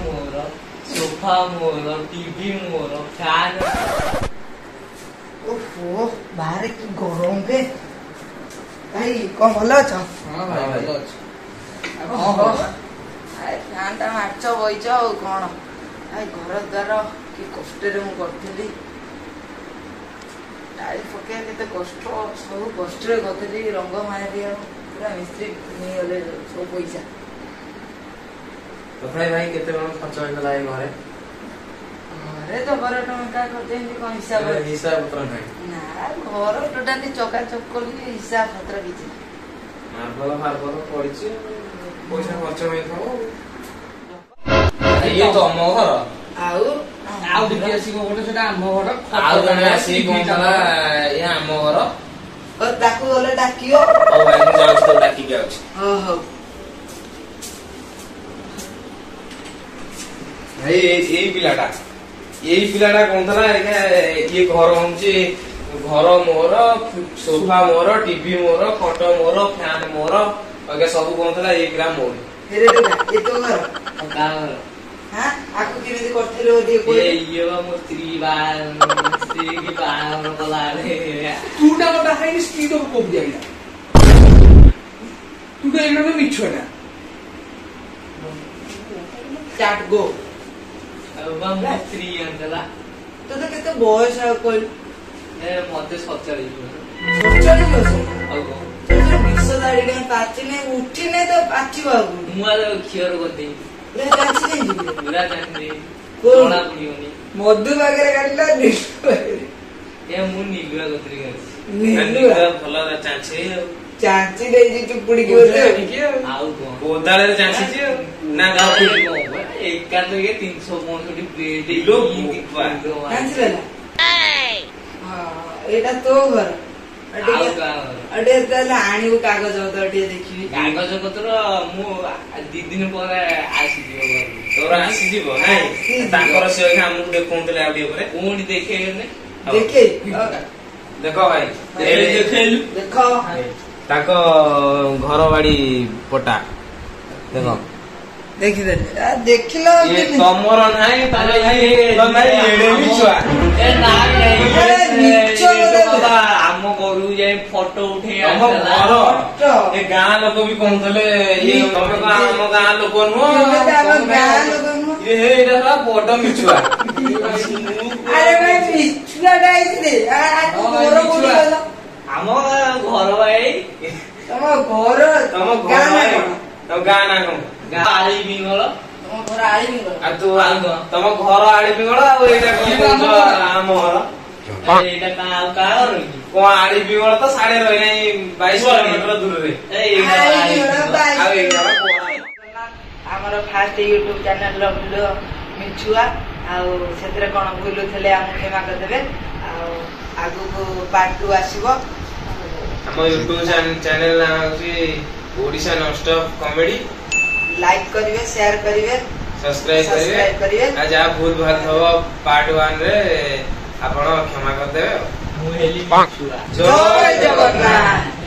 मोर sofa मोर TV मोर fan. ओहो बाहर की गरम के भाई कौन भल अछ? हां भाई भल अछ। ओहो आय फैन ता मारछ बइछ और कोन आय घर द्वार की कष्ट रे मु करथली टाइल पके केते कष्ट सब कष्ट रे करथली रंग मारी पूरा मिस्त्री नहीं होले सब पैसा। तो भाई केते बण खर्च होइला ए घरे? अरे तो घर टंका करते कौन हिसाब हिसाब पत्र नहीं ना घर टोटाली चका चक्कर हिसाब पत्र किछि मार्बल पड़िछि पैसा खर्च होई थाओ। ये तो हम घर आउ आउ देखि आसी को गोटे सेटा हम घर आउ जने आसी कोनला ये हम घर और ताकू गले डाकियो। ओ भाई मु जाउ तो डाकी के आउछ। ओहो भाई एई पिलाटा कोन थला ये घर होंची घर मोर सोफा मोर टीवी मोर खट मोर फैन मोर अगे सब कोन थला ये ग्राम मोर। हेरे बेटा ये तो घर का घर हां आकु केमिति करथिलो दे कोई ये मो स्त्री की बाहर बोला रे तुटा मोटा है स्त्री तो को दिया तुटा इना में मिछोना चाट गो अब स्त्री अंकला तो केते बयस आ कोई ए मते 47 सोचली बस अब तो विश्व दाड़ी के पाची ने उठी ने तो पाची बाबू मुआ खियर कर दे ले जाची नहीं पूरा जाने कोण कोना पुड़ियोनी मधु वगैरह काटला ए मु नीलुआ गोत्री गछि निलुआ भला चांचे चाची दे जी टुकुड़ी के बोलते आउ को गोदाले चांचे छी ना गाव एक का तो ये 365 प्लेट किलो बुकवा कांचला हां एटा तो घर आउ का अडे ताले आनिबो कागज होत अडे देखिबी कागज पत्र मु 2 दिन पर आसी दियो घर तोरा आसी दिबो नाही ताकर से हमु देखौतले आडी ऊपर कोणी देखेने देखे देखो भाई देखेलु देखो ताको घर बाड़ी पटा देखो देखि दे देखिलो ये तमर नाही ताले भाई तो नाही एडे बिछुआ ए ना अरे निचो बोले बाबा हम करू जाई फोटो उठे हम घर ए गां लोग भी कहतले ये तमे का हम गां लोग नु ये एडा फोटो मिछुआ अरे भाई मिछुआ गाइस रे आ घर बोली गलो हम घर भाई तम घर तो गां ना को गाली बिंगल तम घर आली बिंगल आ तू तम घर आड़ी बिगड़ आ एटा की हम घर एटा का को आड़ी बिगड़ तो साढ़े रही नहीं 22 किलोमीटर दूर रे हमर फास्ट यूट्यूब चैनल लो वीडियो मिछुआ आ सेतरे कोन भूलु थले हम क्षमा कर देबे आ आगु को पार्ट 2 आसीबो हम यूट्यूब चैनल ना होची Odisha non stop comedy like करिवे शेयर करिवे सब्सक्राइब करिवे आज आप भूल भाल हो पार्ट 1 रे आपण क्षमा कर देबे मु हेली मिछुआ जय जगन्नाथ।